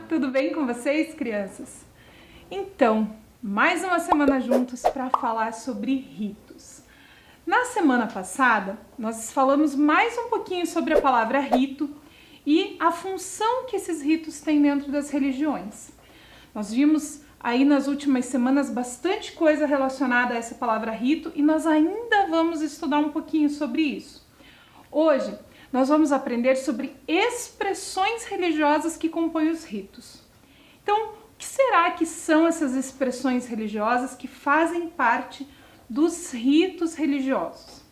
Tudo bem com vocês, crianças? Então, mais uma semana juntos para falar sobre ritos. Na semana passada, nós falamos mais um pouquinho sobre a palavra rito e a função que esses ritos têm dentro das religiões. Nós vimos aí nas últimas semanas bastante coisa relacionada a essa palavra rito e nós ainda vamos estudar um pouquinho sobre isso. Hoje, nós vamos aprender sobre expressões religiosas que compõem os ritos. Então, o que será que são essas expressões religiosas que fazem parte dos ritos religiosos?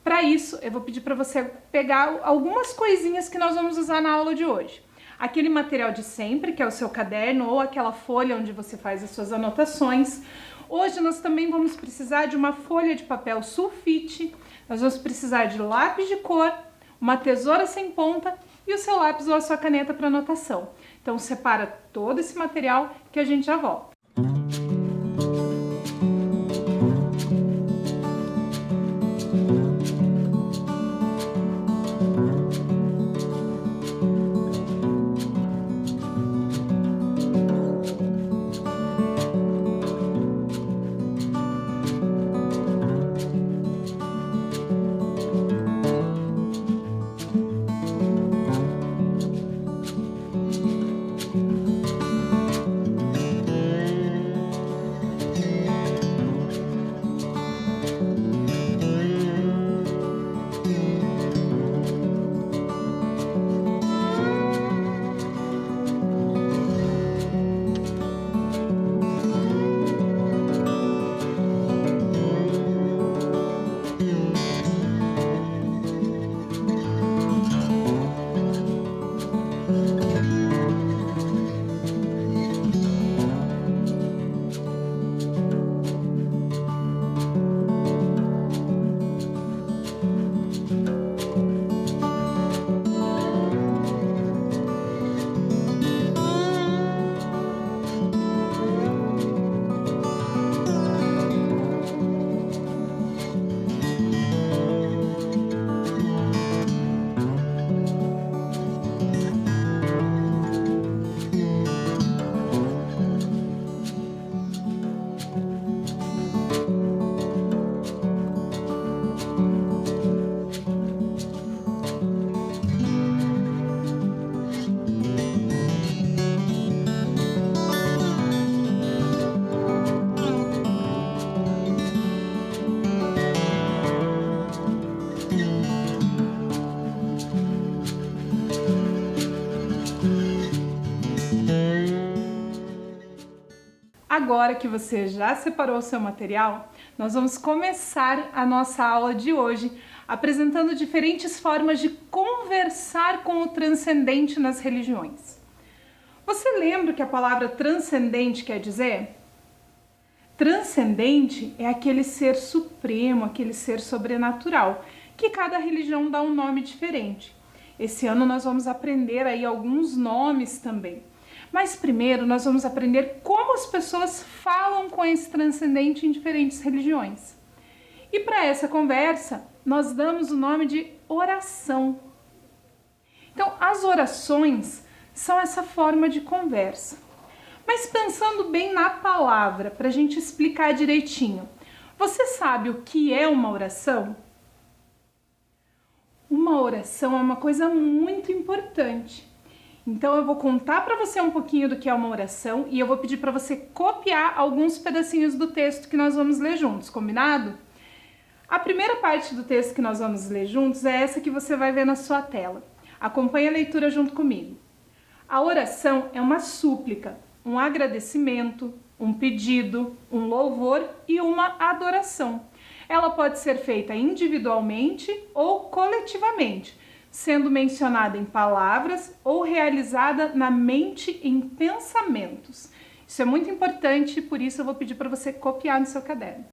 Para isso, eu vou pedir para você pegar algumas coisinhas que nós vamos usar na aula de hoje. Aquele material de sempre, que é o seu caderno ou aquela folha onde você faz as suas anotações. Hoje nós também vamos precisar de uma folha de papel sulfite, nós vamos precisar de lápis de cor, uma tesoura sem ponta e o seu lápis ou a sua caneta para anotação. Então separa todo esse material que a gente já volta. Agora que você já separou o seu material, nós vamos começar a nossa aula de hoje apresentando diferentes formas de conversar com o transcendente nas religiões. Você lembra o que a palavra transcendente quer dizer? Transcendente é aquele ser supremo, aquele ser sobrenatural, que cada religião dá um nome diferente. Esse ano nós vamos aprender aí alguns nomes também. Mas primeiro nós vamos aprender como as pessoas falam com esse transcendente em diferentes religiões. E para essa conversa, nós damos o nome de oração. Então, as orações são essa forma de conversa. Mas pensando bem na palavra, para a gente explicar direitinho, você sabe o que é uma oração? Uma oração é uma coisa muito importante. Então eu vou contar para você um pouquinho do que é uma oração e eu vou pedir para você copiar alguns pedacinhos do texto que nós vamos ler juntos, combinado? A primeira parte do texto que nós vamos ler juntos é essa que você vai ver na sua tela. Acompanhe a leitura junto comigo. A oração é uma súplica, um agradecimento, um pedido, um louvor e uma adoração. Ela pode ser feita individualmente ou coletivamente, sendo mencionada em palavras ou realizada na mente em pensamentos. Isso é muito importante, por isso eu vou pedir para você copiar no seu caderno.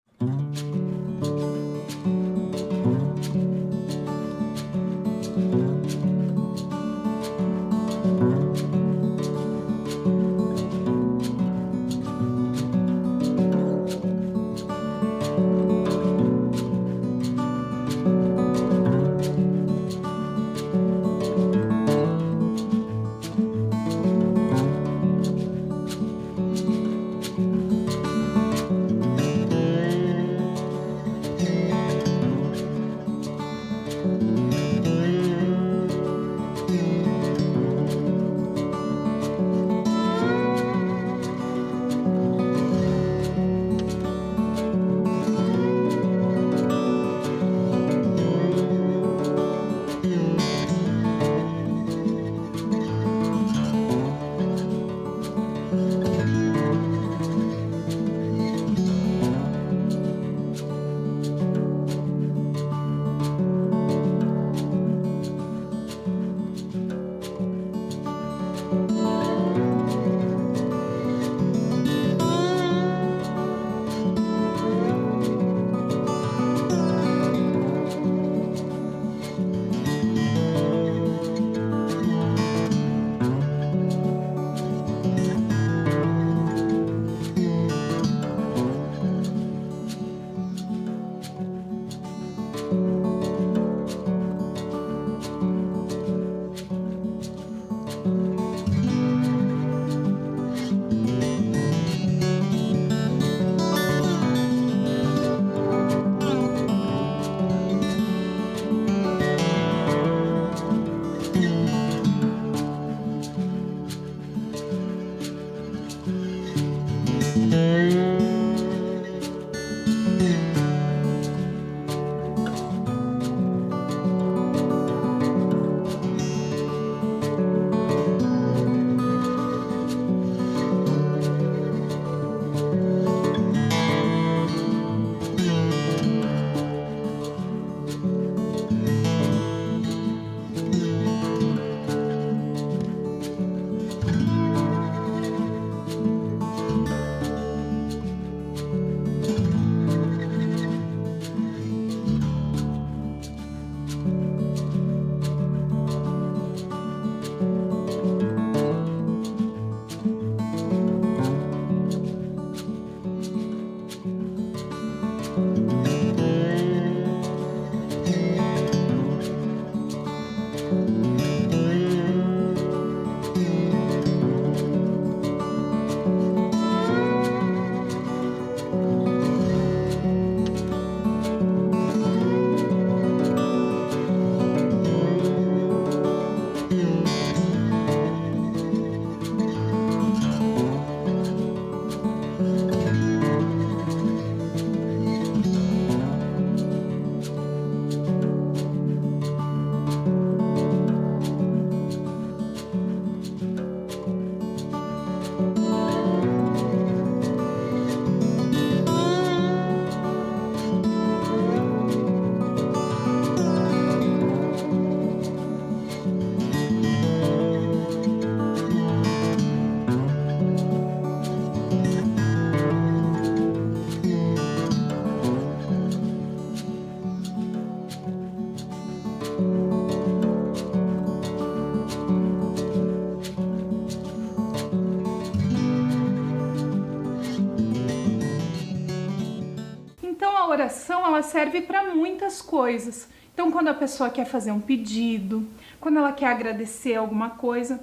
Então a oração ela serve para muitas coisas. Então quando a pessoa quer fazer um pedido, quando ela quer agradecer alguma coisa,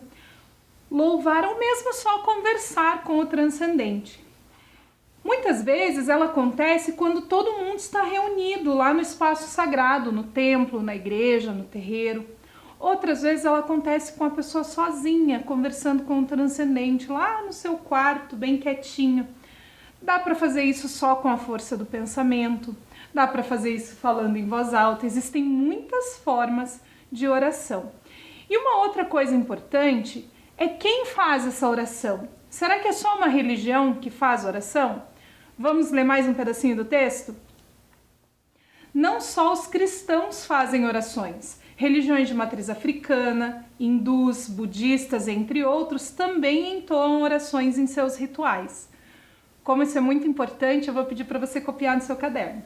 louvar ou mesmo só conversar com o transcendente. Muitas vezes ela acontece quando todo mundo está reunido lá no espaço sagrado, no templo, na igreja, no terreiro. Outras vezes ela acontece com a pessoa sozinha, conversando com o transcendente lá no seu quarto, bem quietinho. Dá para fazer isso só com a força do pensamento, dá para fazer isso falando em voz alta, existem muitas formas de oração. E uma outra coisa importante é quem faz essa oração. Será que é só uma religião que faz oração? Vamos ler mais um pedacinho do texto? Não só os cristãos fazem orações. Religiões de matriz africana, hindus, budistas, entre outros, também entoam orações em seus rituais. Como isso é muito importante, eu vou pedir para você copiar no seu caderno.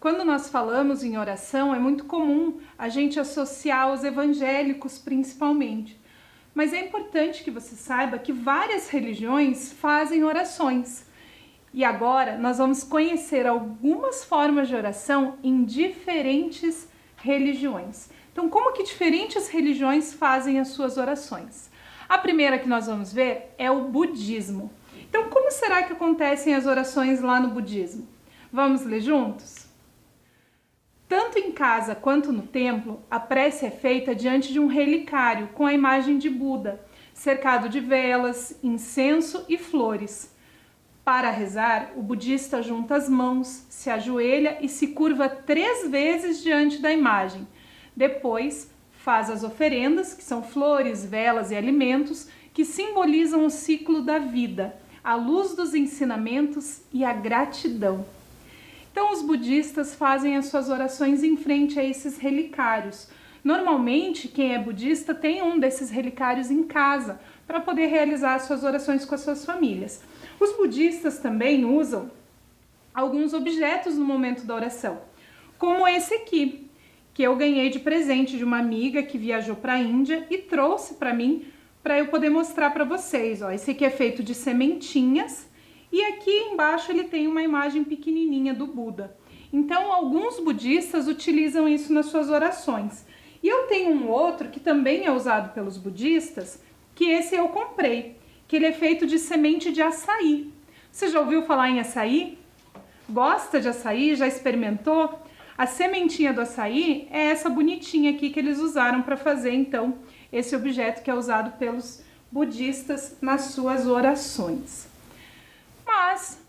Quando nós falamos em oração, é muito comum a gente associar os evangélicos principalmente. Mas é importante que você saiba que várias religiões fazem orações. E agora nós vamos conhecer algumas formas de oração em diferentes religiões. Então, como que diferentes religiões fazem as suas orações? A primeira que nós vamos ver é o budismo. Então, como será que acontecem as orações lá no budismo? Vamos ler juntos? Tanto em casa quanto no templo, a prece é feita diante de um relicário com a imagem de Buda, cercado de velas, incenso e flores. Para rezar, o budista junta as mãos, se ajoelha e se curva 3 vezes diante da imagem. Depois, faz as oferendas, que são flores, velas e alimentos, que simbolizam o ciclo da vida, a luz dos ensinamentos e a gratidão. Então, os budistas fazem as suas orações em frente a esses relicários. Normalmente, quem é budista tem um desses relicários em casa para poder realizar as suas orações com as suas famílias. Os budistas também usam alguns objetos no momento da oração, como esse aqui, que eu ganhei de presente de uma amiga que viajou para a Índia e trouxe para mim, para eu poder mostrar para vocês. Ó, esse aqui é feito de sementinhas. E aqui embaixo ele tem uma imagem pequenininha do Buda. Então, alguns budistas utilizam isso nas suas orações. E eu tenho um outro que também é usado pelos budistas, que esse eu comprei, que ele é feito de semente de açaí. Você já ouviu falar em açaí? Gosta de açaí? Já experimentou? A sementinha do açaí é essa bonitinha aqui que eles usaram para fazer, então, esse objeto que é usado pelos budistas nas suas orações. Mas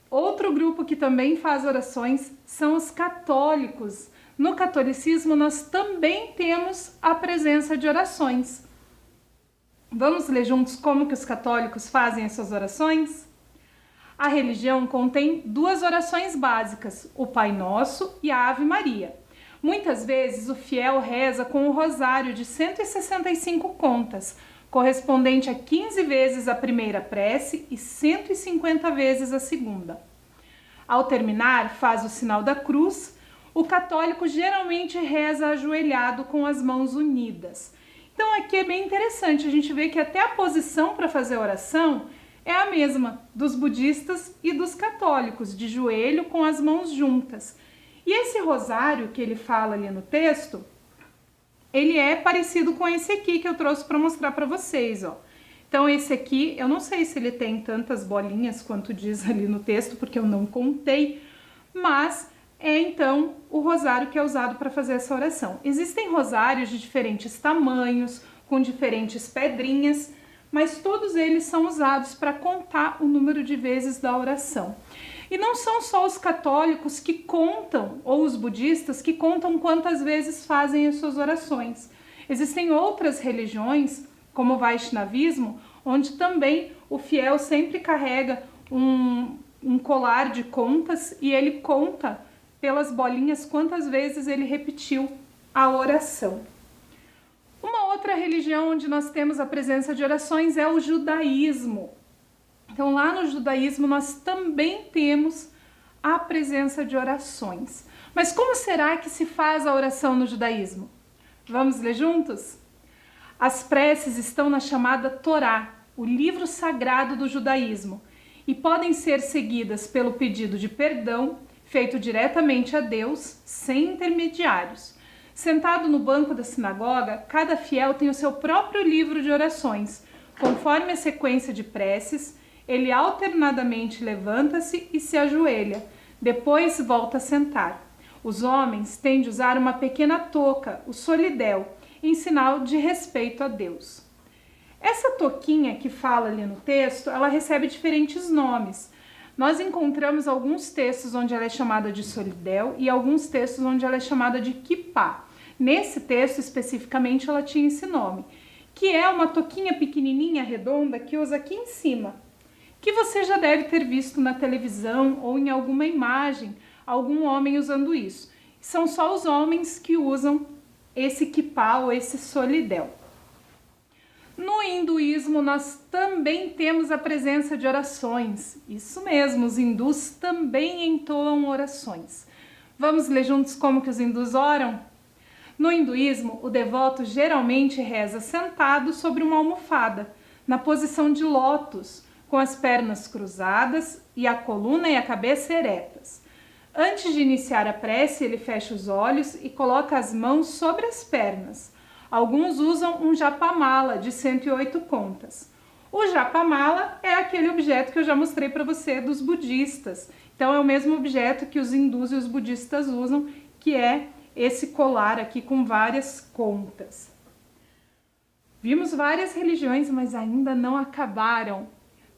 outro grupo que também faz orações são os católicos. No catolicismo nós também temos a presença de orações. Vamos ler juntos como que os católicos fazem essas orações? A religião contém 2 orações básicas, o Pai Nosso e a Ave Maria. Muitas vezes o fiel reza com o rosário de 165 contas, correspondente a 15 vezes a primeira prece e 150 vezes a segunda. Ao terminar, faz o sinal da cruz. O católico geralmente reza ajoelhado com as mãos unidas. Então aqui é bem interessante, a gente vê que até a posição para fazer a oração é a mesma dos budistas e dos católicos, de joelho com as mãos juntas. E esse rosário que ele fala ali no texto, ele é parecido com esse aqui que eu trouxe para mostrar para vocês, ó. Então esse aqui, eu não sei se ele tem tantas bolinhas quanto diz ali no texto, porque eu não contei, mas é então o rosário que é usado para fazer essa oração. Existem rosários de diferentes tamanhos, com diferentes pedrinhas, mas todos eles são usados para contar o número de vezes da oração. E não são só os católicos que contam, ou os budistas, que contam quantas vezes fazem as suas orações. Existem outras religiões, como o Vaishnavismo, onde também o fiel sempre carrega um colar de contas e ele conta pelas bolinhas quantas vezes ele repetiu a oração. Uma outra religião onde nós temos a presença de orações é o judaísmo. Então, lá no judaísmo, nós também temos a presença de orações. Mas como será que se faz a oração no judaísmo? Vamos ler juntos? As preces estão na chamada Torá, o livro sagrado do judaísmo, e podem ser seguidas pelo pedido de perdão, feito diretamente a Deus, sem intermediários. Sentado no banco da sinagoga, cada fiel tem o seu próprio livro de orações. Conforme a sequência de preces, ele alternadamente levanta-se e se ajoelha, depois volta a sentar. Os homens têm de usar uma pequena touca, o solidel, em sinal de respeito a Deus. Essa touquinha que fala ali no texto, ela recebe diferentes nomes. Nós encontramos alguns textos onde ela é chamada de solidel e alguns textos onde ela é chamada de kippá. Nesse texto, especificamente, ela tinha esse nome, que é uma touquinha pequenininha, redonda, que usa aqui em cima, que você já deve ter visto na televisão ou em alguma imagem, algum homem usando isso. São só os homens que usam esse kippá ou esse solidel. No hinduísmo, nós também temos a presença de orações. Isso mesmo, os hindus também entoam orações. Vamos ler juntos como que os hindus oram? No hinduísmo, o devoto geralmente reza sentado sobre uma almofada, na posição de lótus, com as pernas cruzadas e a coluna e a cabeça eretas. Antes de iniciar a prece, ele fecha os olhos e coloca as mãos sobre as pernas. Alguns usam um japamala de 108 contas. O japamala é aquele objeto que eu já mostrei para você dos budistas. Então é o mesmo objeto que os hindus e os budistas usam, que é esse colar aqui com várias contas. Vimos várias religiões, mas ainda não acabaram.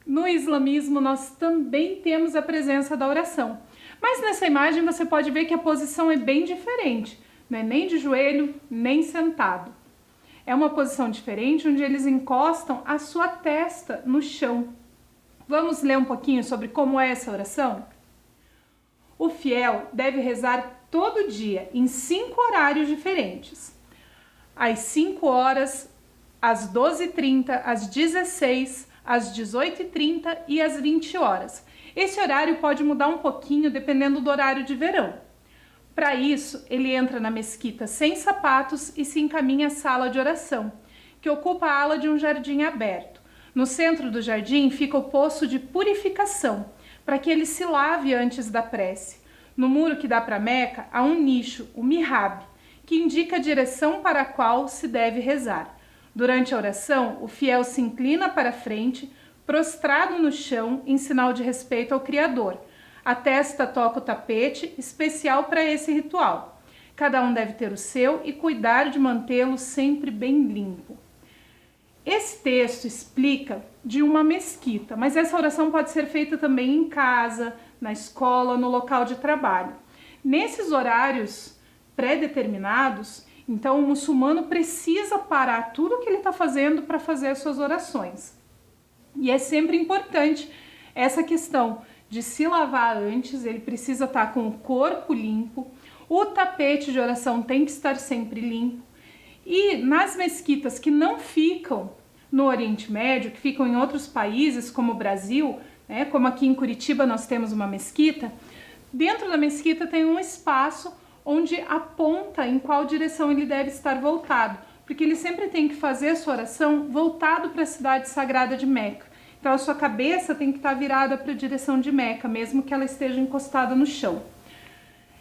No islamismo nós também temos a presença da oração. Mas nessa imagem você pode ver que a posição é bem diferente. Não é nem de joelho, nem sentado. É uma posição diferente onde eles encostam a sua testa no chão. Vamos ler um pouquinho sobre como é essa oração? O fiel deve rezar todo dia em 5 horários diferentes. Às 5 horas, às 12h30, às 16h, às 18h30 e às 20 horas. Esse horário pode mudar um pouquinho dependendo do horário de verão. Para isso, ele entra na mesquita sem sapatos e se encaminha à sala de oração, que ocupa a ala de um jardim aberto. No centro do jardim fica o poço de purificação, para que ele se lave antes da prece. No muro que dá para Meca há um nicho, o mihrab, que indica a direção para a qual se deve rezar. Durante a oração, o fiel se inclina para a frente, prostrado no chão, em sinal de respeito ao Criador. A testa toca o tapete, especial para esse ritual. Cada um deve ter o seu e cuidar de mantê-lo sempre bem limpo. Esse texto explica de uma mesquita, mas essa oração pode ser feita também em casa, na escola, no local de trabalho. Nesses horários pré-determinados, então o muçulmano precisa parar tudo o que ele está fazendo para fazer as suas orações. E é sempre importante essa questão de se lavar antes, ele precisa estar com o corpo limpo, o tapete de oração tem que estar sempre limpo. E nas mesquitas que não ficam no Oriente Médio, que ficam em outros países como o Brasil, né, como aqui em Curitiba nós temos uma mesquita, dentro da mesquita tem um espaço onde aponta em qual direção ele deve estar voltado, porque ele sempre tem que fazer a sua oração voltado para a cidade sagrada de Meca. Então a sua cabeça tem que estar virada para a direção de Meca, mesmo que ela esteja encostada no chão.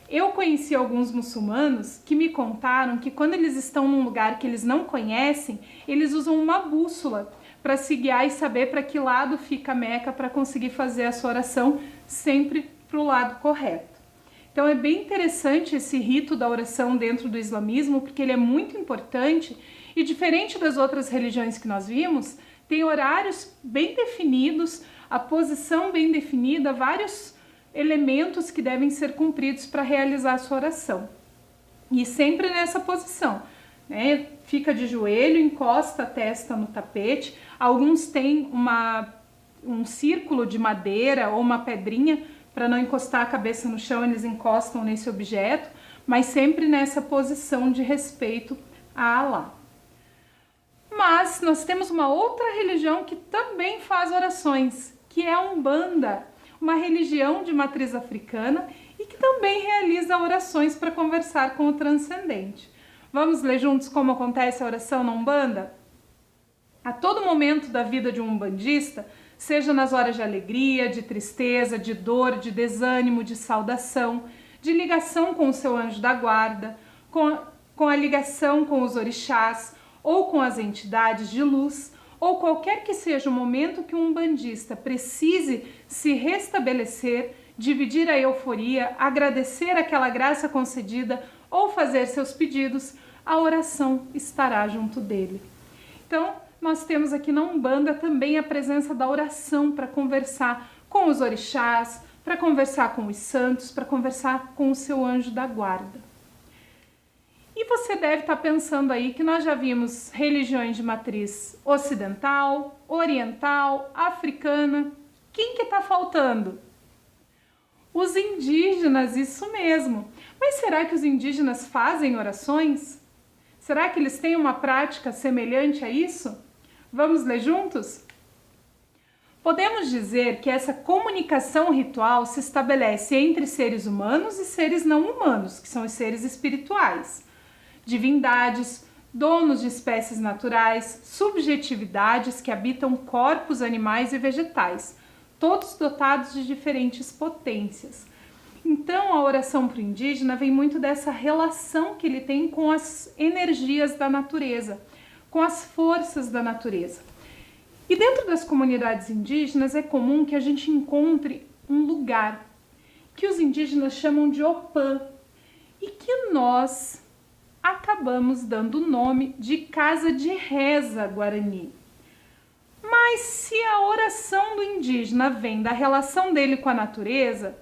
Eu conheci alguns muçulmanos que me contaram que quando eles estão num lugar que eles não conhecem, eles usam uma bússola para se guiar e saber para que lado fica Meca para conseguir fazer a sua oração sempre para o lado correto. Então é bem interessante esse rito da oração dentro do islamismo, porque ele é muito importante e diferente das outras religiões que nós vimos, tem horários bem definidos, a posição bem definida, vários elementos que devem ser cumpridos para realizar a sua oração. E sempre nessa posição, né? Fica de joelho, encosta a testa no tapete. Alguns têm um círculo de madeira ou uma pedrinha Para não encostar a cabeça no chão, eles encostam nesse objeto, mas sempre nessa posição de respeito a Alá. Mas nós temos uma outra religião que também faz orações, que é a Umbanda, uma religião de matriz africana e que também realiza orações para conversar com o transcendente. Vamos ler juntos como acontece a oração na Umbanda? A todo momento da vida de um umbandista, seja nas horas de alegria, de tristeza, de dor, de desânimo, de saudação, de ligação com o seu anjo da guarda, com a ligação com os orixás ou com as entidades de luz, ou qualquer que seja o momento que um umbandista precise se restabelecer, dividir a euforia, agradecer aquela graça concedida ou fazer seus pedidos, a oração estará junto dele. Então, nós temos aqui na Umbanda também a presença da oração para conversar com os orixás, para conversar com os santos, para conversar com o seu anjo da guarda. E você deve estar pensando aí que nós já vimos religiões de matriz ocidental, oriental, africana. Quem que está faltando? Os indígenas, isso mesmo. Mas será que os indígenas fazem orações? Será que eles têm uma prática semelhante a isso? Vamos ler juntos? Podemos dizer que essa comunicação ritual se estabelece entre seres humanos e seres não humanos, que são os seres espirituais. Divindades, donos de espécies naturais, subjetividades que habitam corpos animais e vegetais, todos dotados de diferentes potências. Então, a oração para o indígena vem muito dessa relação que ele tem com as energias da natureza, com as forças da natureza. E dentro das comunidades indígenas é comum que a gente encontre um lugar que os indígenas chamam de Opã e que nós acabamos dando o nome de Casa de Reza Guarani. Mas se a oração do indígena vem da relação dele com a natureza,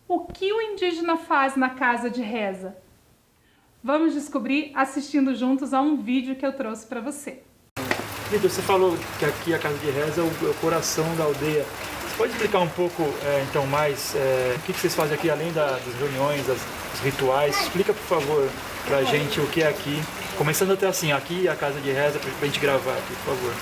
o que o indígena faz na casa de reza? Vamos descobrir assistindo juntos a um vídeo que eu trouxe para você. Vitor, você falou que aqui a casa de reza é o coração da aldeia. Você pode explicar um pouco, então, mais o que vocês fazem aqui, além das reuniões, dos rituais? Explica, por favor, pra gente o que é aqui. Começando até assim, aqui a casa de reza, pra gente gravar aqui, por favor.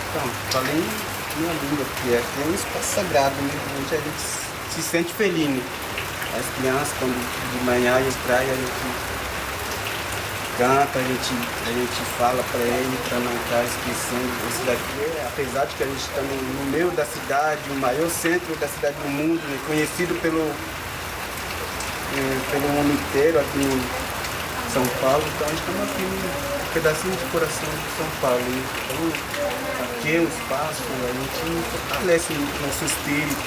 Então, além minha língua que é um espaço sagrado, né? Onde a gente se sente feliz, né? As crianças, quando de manhã iam pra praia, a gente canta, a gente fala para ele, para não estar esquecendo isso daqui. Apesar de que a gente está no meio da cidade, o maior centro da cidade do mundo, né? Conhecido pelo mundo inteiro aqui em São Paulo, então a gente está aqui um pedacinho de coração de São Paulo. Né? Então, aqui é um espaço, a gente fortalece nosso espírito,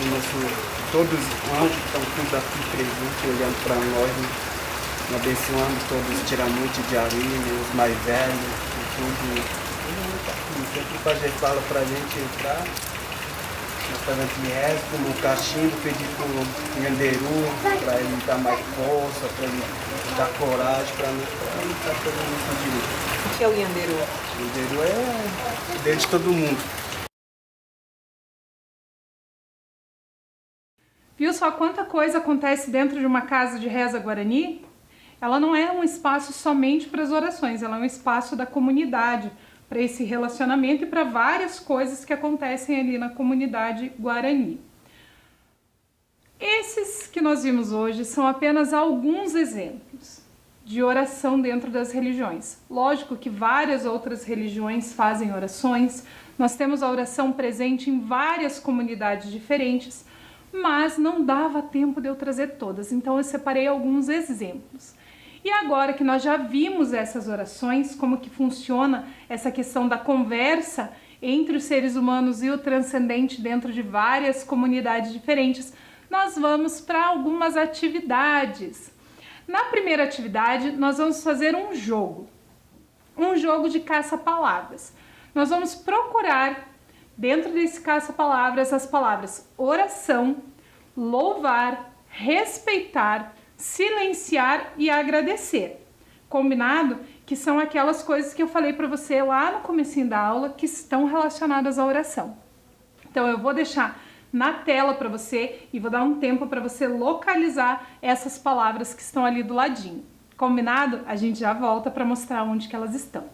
todos os anjos que estão tudo aqui presentes, olhando para nós, né? Abençoando todos, tirando muito de ali, né? Os mais velhos, e tudo. Sempre o Pajé fala para a gente entrar na casa de reza, como o cachimbo, pedir para o Yanderu, para ele dar mais força, para ele dar coragem, para não estar fazendo isso direito. O que é o Yanderu? O Yanderu é o Deus de todo mundo. Viu só quanta coisa acontece dentro de uma casa de reza guarani? ela não é um espaço somente para as orações, ela é um espaço da comunidade, para esse relacionamento e para várias coisas que acontecem ali na comunidade guarani. Esses que nós vimos hoje são apenas alguns exemplos de oração dentro das religiões. Lógico que várias outras religiões fazem orações, nós temos a oração presente em várias comunidades diferentes, mas não dava tempo de eu trazer todas, então eu separei alguns exemplos. E agora que nós já vimos essas orações, como que funciona essa questão da conversa entre os seres humanos e o transcendente dentro de várias comunidades diferentes, nós vamos para algumas atividades. Na primeira atividade, nós vamos fazer um jogo de caça-palavras. Nós vamos procurar, dentro desse caça-palavras, as palavras oração, louvar, respeitar, silenciar e agradecer. Combinado? Que são aquelas coisas que eu falei para você lá no comecinho da aula que estão relacionadas à oração. Então eu vou deixar na tela para você e vou dar um tempo para você localizar essas palavras que estão ali do ladinho. Combinado? A gente já volta para mostrar onde que elas estão.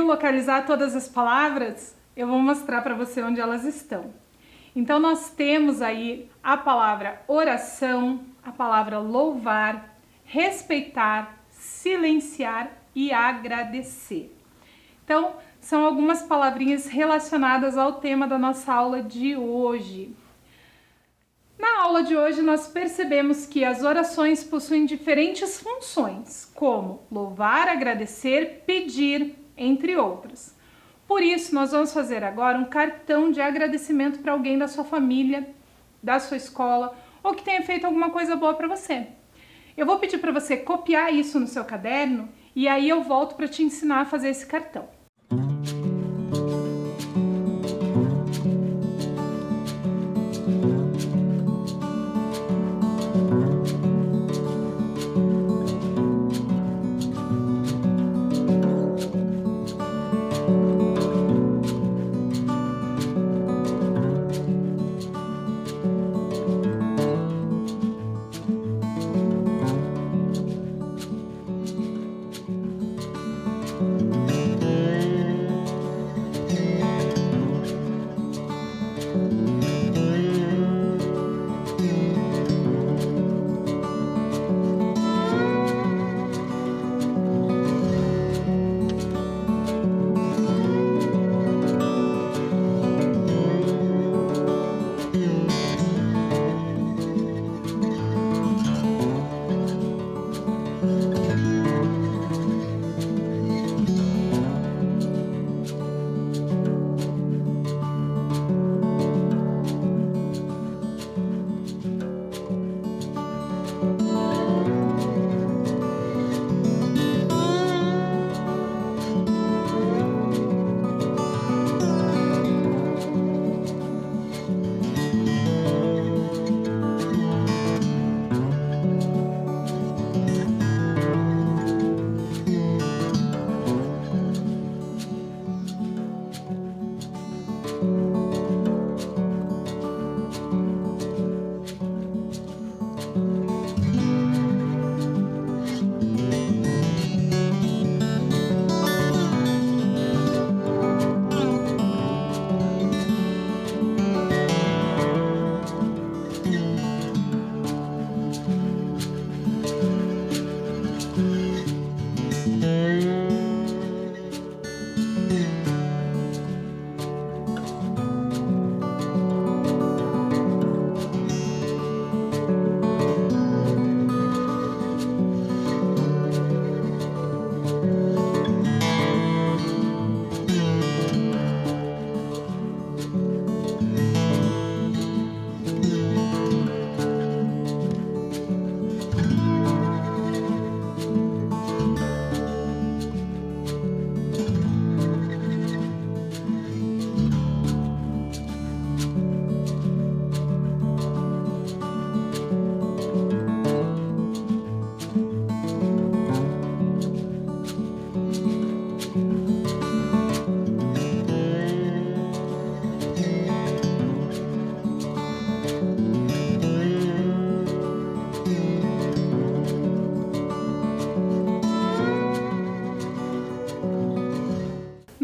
localizar todas as palavras? Eu vou mostrar para você onde elas estão. Então nós temos aí a palavra oração, a palavra louvar, respeitar, silenciar e agradecer. Então, são algumas palavrinhas relacionadas ao tema da nossa aula de hoje. Na aula de hoje, nós percebemos que as orações possuem diferentes funções, como louvar, agradecer, pedir, entre outras. Por isso, nós vamos fazer agora um cartão de agradecimento para alguém da sua família, da sua escola, ou que tenha feito alguma coisa boa para você. Eu vou pedir para você copiar isso no seu caderno e aí eu volto para te ensinar a fazer esse cartão.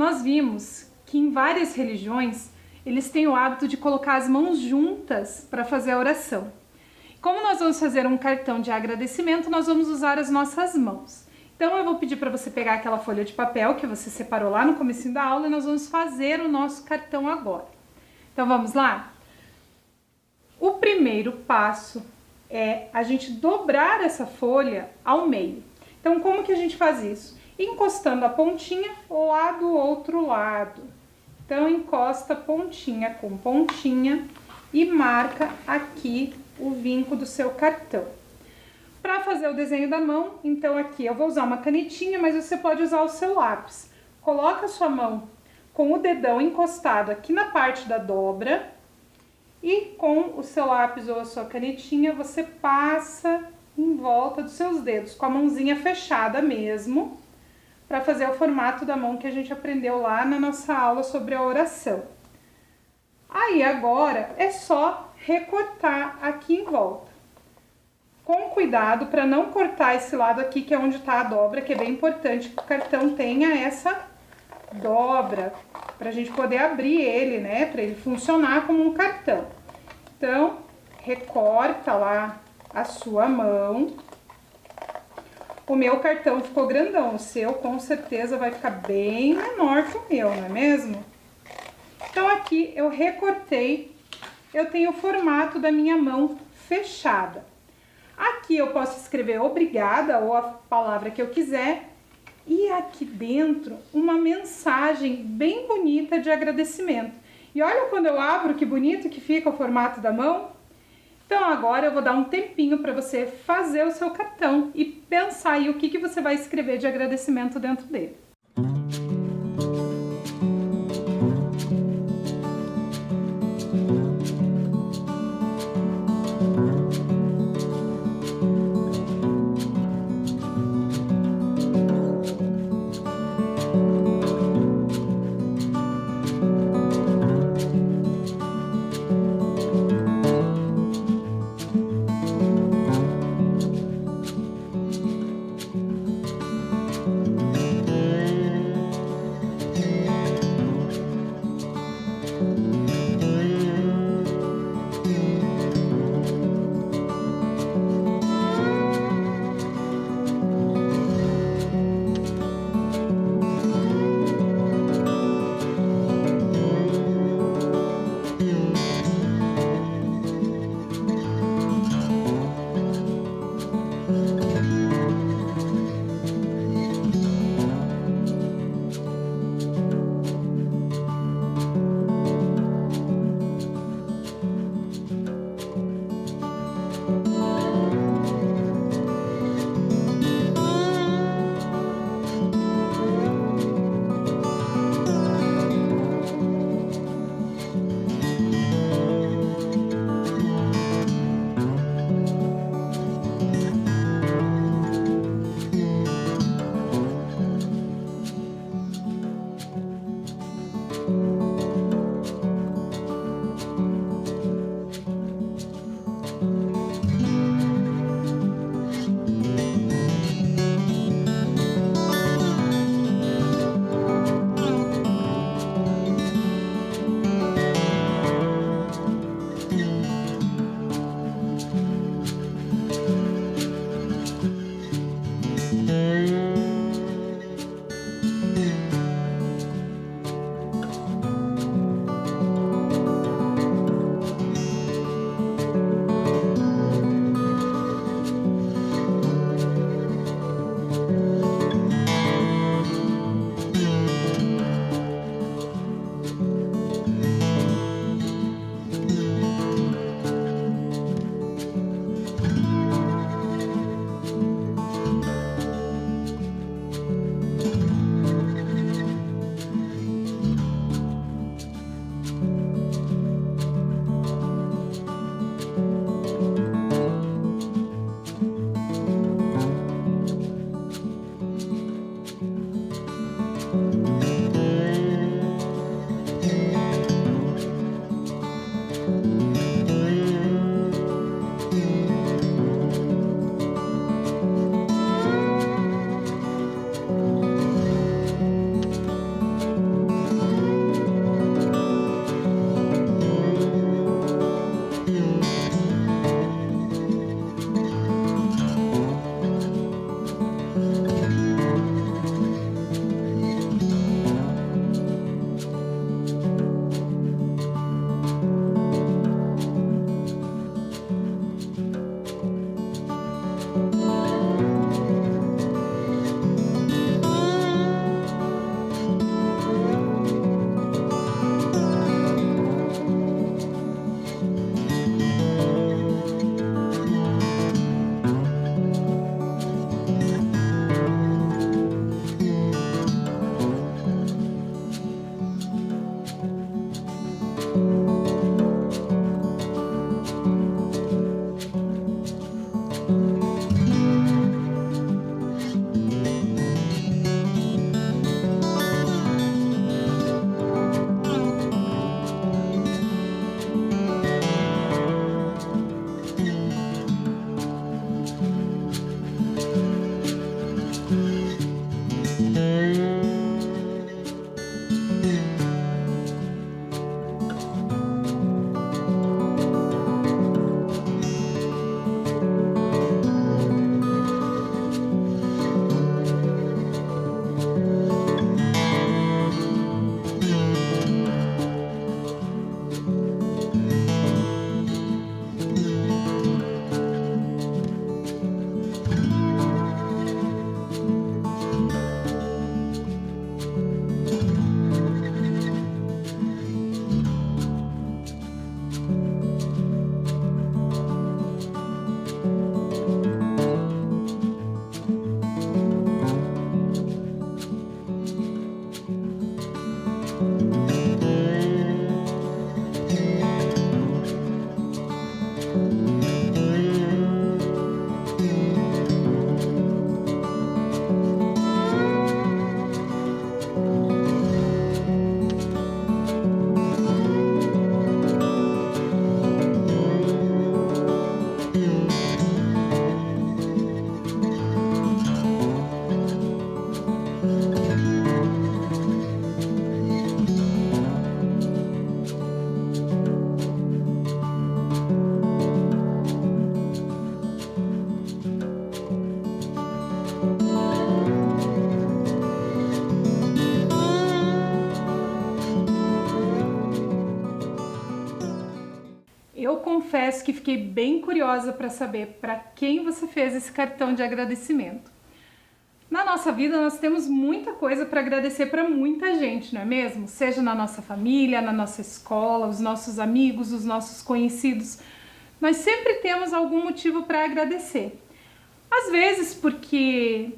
Nós vimos que em várias religiões eles têm o hábito de colocar as mãos juntas para fazer a oração. Como nós vamos fazer um cartão de agradecimento, nós vamos usar as nossas mãos. Então eu vou pedir para você pegar aquela folha de papel que você separou lá no comecinho da aula e nós vamos fazer o nosso cartão agora. Então vamos lá? O primeiro passo é a gente dobrar essa folha ao meio. Então como que a gente faz isso? Encostando a pontinha lá do outro lado. Então encosta a pontinha com pontinha e marca aqui o vinco do seu cartão. Para fazer o desenho da mão, então aqui eu vou usar uma canetinha, mas você pode usar o seu lápis. Coloca a sua mão com o dedão encostado aqui na parte da dobra e com o seu lápis ou a sua canetinha você passa em volta dos seus dedos, com a mãozinha fechada mesmo, para fazer o formato da mão que a gente aprendeu lá na nossa aula sobre a oração. Aí agora é só recortar aqui em volta. Com cuidado para não cortar esse lado aqui, que é onde está a dobra, que é bem importante que o cartão tenha essa dobra para a gente poder abrir ele, né? Para ele funcionar como um cartão. Então, recorta lá a sua mão. O meu cartão ficou grandão, o seu com certeza vai ficar bem menor que o meu, não é mesmo? Então aqui eu recortei, eu tenho o formato da minha mão fechada. Aqui eu posso escrever obrigada ou a palavra que eu quiser. E aqui dentro uma mensagem bem bonita de agradecimento. E olha quando eu abro que bonito que fica o formato da mão. Então agora eu vou dar um tempinho para você fazer o seu cartão e pensar aí o que você vai escrever de agradecimento dentro dele. eu confesso que fiquei bem curiosa para saber para quem você fez esse cartão de agradecimento. Na nossa vida nós temos muita coisa para agradecer para muita gente, não é mesmo? Seja na nossa família, na nossa escola, os nossos amigos, os nossos conhecidos. Nós sempre temos algum motivo para agradecer. Às vezes porque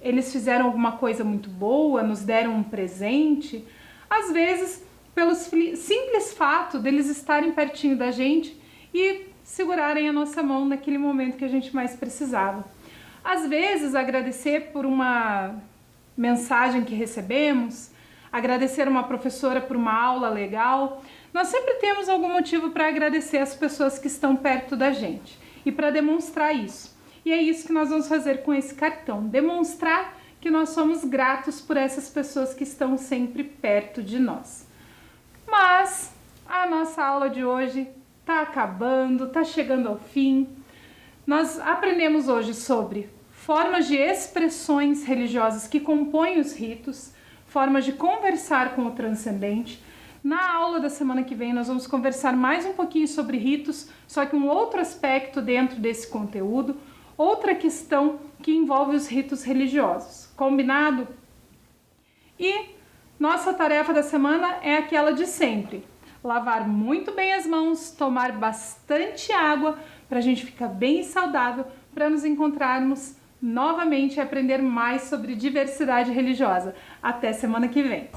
eles fizeram alguma coisa muito boa, nos deram um presente. Às vezes pelo simples fato deles estarem pertinho da gente e segurarem a nossa mão naquele momento que a gente mais precisava. Às vezes agradecer por uma mensagem que recebemos, agradecer uma professora por uma aula legal. Nós sempre temos algum motivo para agradecer as pessoas que estão perto da gente e para demonstrar isso. E é isso que nós vamos fazer com esse cartão, demonstrar que nós somos gratos por essas pessoas que estão sempre perto de nós. Mas a nossa aula de hoje está acabando, está chegando ao fim. Nós aprendemos hoje sobre formas de expressões religiosas que compõem os ritos, formas de conversar com o transcendente. Na aula da semana que vem nós vamos conversar mais um pouquinho sobre ritos, só que um outro aspecto dentro desse conteúdo, outra questão que envolve os ritos religiosos. Combinado? E nossa tarefa da semana é aquela de sempre: lavar muito bem as mãos, tomar bastante água para a gente ficar bem saudável, para nos encontrarmos novamente e aprender mais sobre diversidade religiosa. Até semana que vem!